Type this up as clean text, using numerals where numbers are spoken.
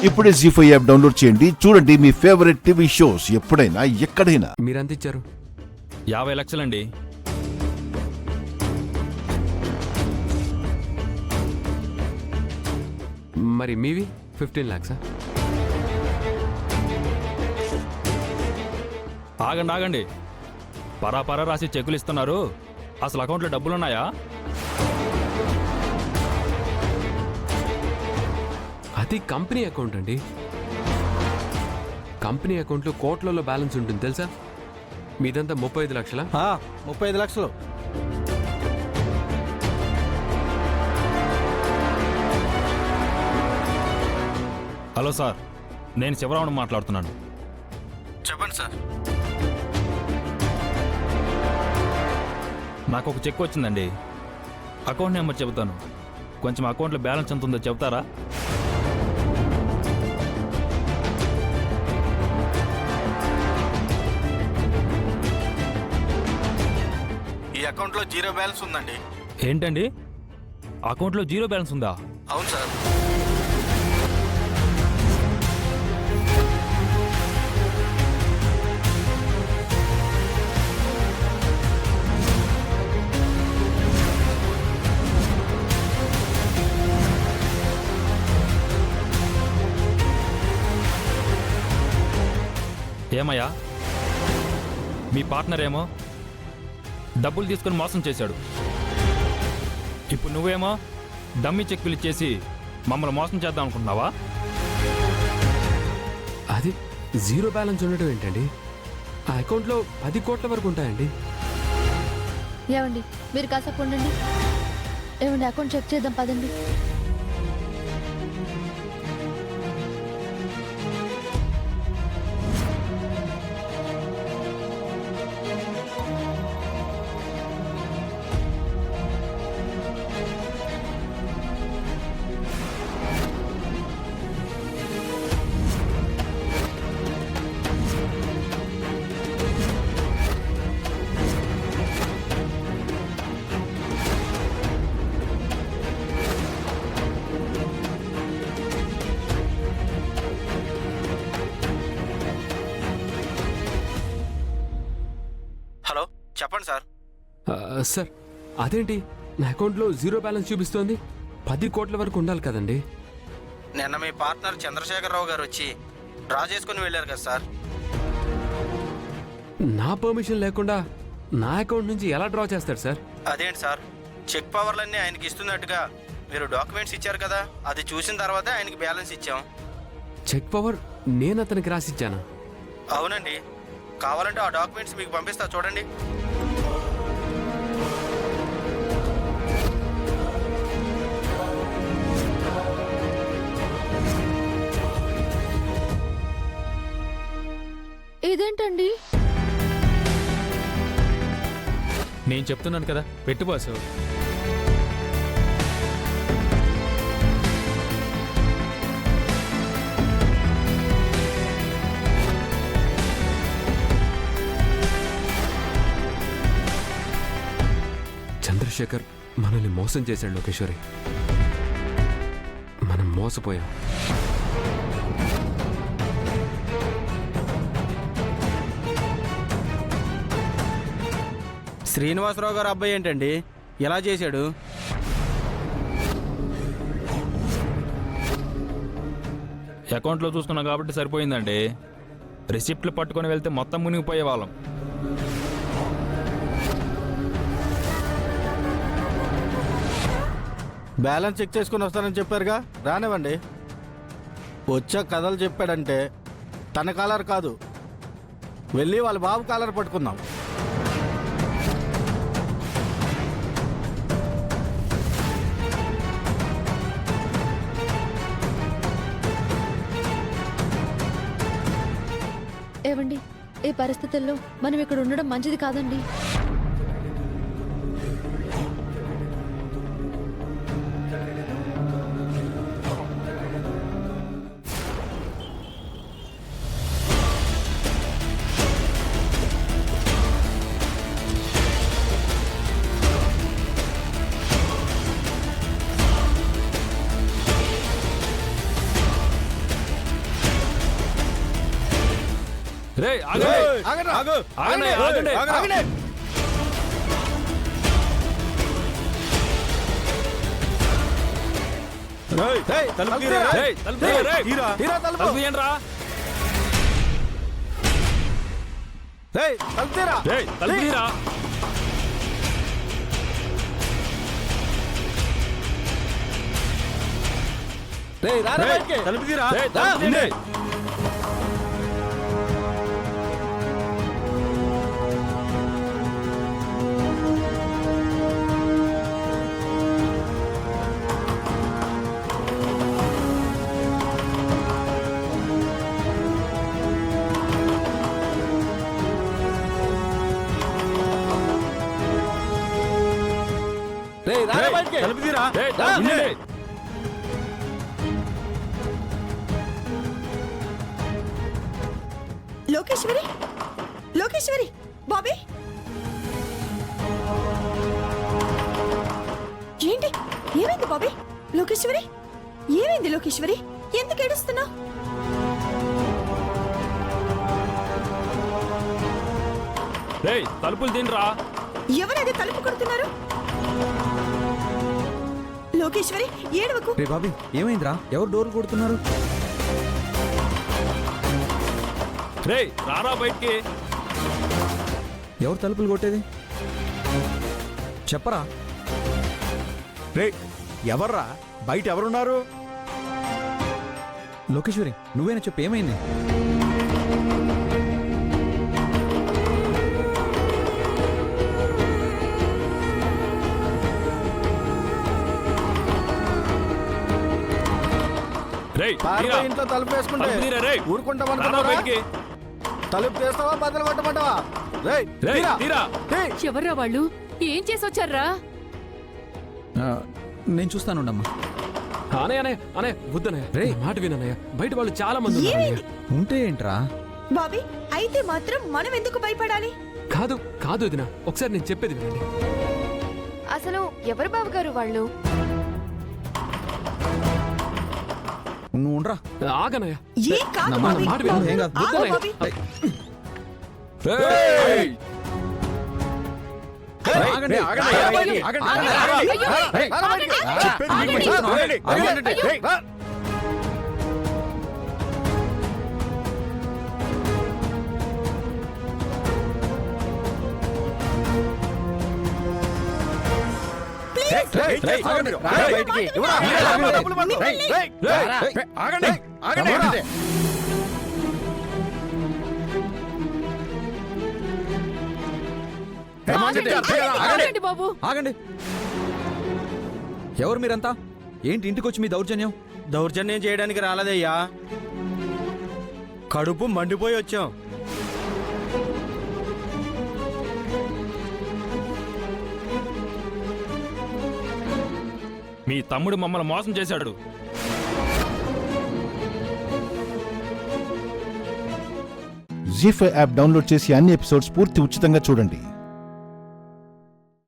ఇప్పుడే జీ5 app download చేయండి. చూడండి మీ ఫేవరెట్ టీవీ షోస్ ఎప్పుడైనా ఎక్కడైనా. మీరెంత ఇచ్చారు? 50 లక్షలండి. మరి మీవి 15 lakhs. ఆగండి పరాపరా రాసి చెక్కులు ఇస్తున్నారు. అసలు అకౌంట్లో డబ్బులున్నాయా? అది కంపెనీ అకౌంట్ అండి. కంపెనీ అకౌంట్లో కోట్లలో బ్యాలెన్స్ ఉంటుంది తెలుసా? మీదంతా 35 లక్షలా? 35 లక్షలు. హలో సార్, నేను శివరావుని మాట్లాడుతున్నాను. చెప్పండి సార్. నాకు ఒక చెక్ వచ్చిందండి. అకౌంట్ నెంబర్ చెబుతాను, కొంచెం అకౌంట్లో బ్యాలెన్స్ ఎంత ఉందో చెప్తారా? ఈ అకౌంట్లో జీరో బ్యాలెన్స్ ఉందండి. ఏంటండి, అకౌంట్లో జీరో బ్యాలెన్స్ ఉందా? అవును సార్. ఏమయ్యా, మీ పార్ట్నర్ ఏమో డబ్బులు తీసుకుని మోసం చేశాడు. ఇప్పుడు నువ్వేమో డమ్మీ చెక్కులు ఇచ్చేసి మమ్మల్ని మోసం చేద్దాం అనుకుంటున్నావా? అది జీరో బ్యాలెన్స్ ఉండటం ఏంటండి? ఆ అకౌంట్లో 10 కోట్ల వరకు ఉంటాయండి. ఏమండి, మీరు కాసేపు ఉండండి. ఏమండి, అకౌంట్ చెక్ చేద్దాం పదండి. హలో, చెప్పండి సార్. సార్, అదేంటి నా అకౌంట్లో జీరో బ్యాలెన్స్ చూపిస్తోంది? 10 కోట్ల వరకు ఉండాలి కదండి. నిన్న మీ పార్ట్నర్ చంద్రశేఖరరావు గారు వచ్చి డ్రా చేసుకుని వెళ్ళారు కదా సార్. నా పర్మిషన్ లేకుండా నా అకౌంట్ నుంచి ఎలా డ్రా చేస్తాడు సార్? అదేంటి సార్, చెక్ పవర్లన్నీ ఆయనకి ఇస్తున్నట్టుగా మీరు డాక్యుమెంట్స్ ఇచ్చారు కదా, అది చూసిన తర్వాతే ఆయనకి బ్యాలెన్స్ ఇచ్చాం. చెక్ పవర్ నేను అతనికి రాసిచ్చానా? అవునండి. కావాలంటే ఆ డాక్యుమెంట్స్ మీకు పంపిస్తా, చూడండి. ఇదేంటండి? నేను చెప్తున్నాను కదా, పెట్టు బాసు. చంద్రశేఖర్ మనల్ని మోసం చేశాడు లోకేశ్వరి. మనం మోసపోయాం. శ్రీనివాసరావు గారు అబ్బాయి ఏంటండి ఎలా చేశాడు? అకౌంట్లో చూసుకున్నాం కాబట్టి సరిపోయిందండి. రిసిప్ట్లు పట్టుకొని వెళ్తే మొత్తం మునిగిపోయే వాళ్ళం. బ్యాలెన్స్ చెక్ చేసుకుని వస్తానని చెప్పారుగా, రానివ్వండి. వచ్చా కథలు చెప్పాడంటే తన కాలర్ కాదు, వెళ్ళి వాళ్ళ బాబు కాలర్ పట్టుకుందాం. ఏవండి, ఈ పరిస్థితుల్లో మనం ఇక్కడ ఉండడం మంచిది కాదండి. రేయ్ ఆగండి ఆగండి ఆగండి తలుపు రేయ్, తలుపు తీయరా, రేయ్. తీరా తలుపు తలుపు తీయండిరా. తలుపు తీరా రేయ్, తలుపు తీయరా. తలుపు తీరా రేయ్, తలుపు తీయండి. రేయ్, తలుపు తీరా రేయ్, తలుపు తీయండి. లోకేశ్వరి లోకేశ్వరి బాబీ ఏంటి ఏమైంది బాబీ లోకేశ్వరి ఏమైంది లోకేశ్వరి ఎందుకు ఏడుస్తున్నావు రేయ్, తలుపులు తినరా. ఎవరైతే తలుపు కొడుతున్నారు లోకేశ్వరి ఏడవకు రే బాబీ ఏమైందిరా ఎవరు డోర్లు కొడుతున్నారు రేయ్, రారా బయటికి. ఎవరు తలుపులు కొట్టేది చెప్పరా రే ఎవర్రా బయట ఎవరున్నారు? లోకేశ్వరి నువ్వేనా చెప్పు ఏమైంది రేయ్, పారిపోయి తీరా. ఇంట్లో తలుపు వేసుకుంటే తలుపు తీరా, రేయ్. ఊరుకుంటామనుకున్నారా? రారా బయటికి. తలుపు తీస్తావా బద్దలు కొట్టమంటావా? రేయ్, రేయ్, తీరా. తీరా. తీయ్. ఎవర్రా వాళ్ళు ఏం చేసొచ్చారా నేను చూస్తానుండమ్మా అనే అనే అనే వద్దనయ్య రేయ్. నా మాట వినన్నయ్య బయట వాళ్ళు చాలా మంది ఉన్నారు అన్నయ్య. ఉంటే ఏంట్రా బాబీ అయితే మాత్రం మనం ఎందుకు భయపడాలి కాదు కాదు వదినా ఒకసారి నేను చెప్పేది వినండి. అసలు ఎవరు బావగారు వాళ్ళు? నువ్వు ఉండరా ఆగనయ్య ఏం కాదు నా బాబీ మాట విను. ఏం కాదు. ఆగు బాబీ. రేయ్. ఆగండి, ఆగండి, ఆగండి, ఆగండి, ఆగండి, ఆగండి. రేయ్, చెప్పేది వినండి. ఆగండి, ఆగండి. రేయ్, ఏం చేస్తున్నారు మీరు? రారా బయటికి. ఎవరా? డబ్బులు పట్టు. రేయ్, రేయ్, రేయ్, ఆగండి ఆగండి. ఆగండి బాబు ఆగండి ఎవరు మీరంతా ఏంటి ఇంటికి వచ్చి మీ దౌర్జన్యం దౌర్జన్యం చేయడానికి రాలేదయ్యా కడుపు మండిపోయి వచ్చాం మీ తమ్ముడు మమ్మల్ని మోసం చేశాడు. జీ5 యాప్ డౌన్లోడ్ చేసి అన్ని ఎపిసోడ్స్ పూర్తి ఉచితంగా చూడండి.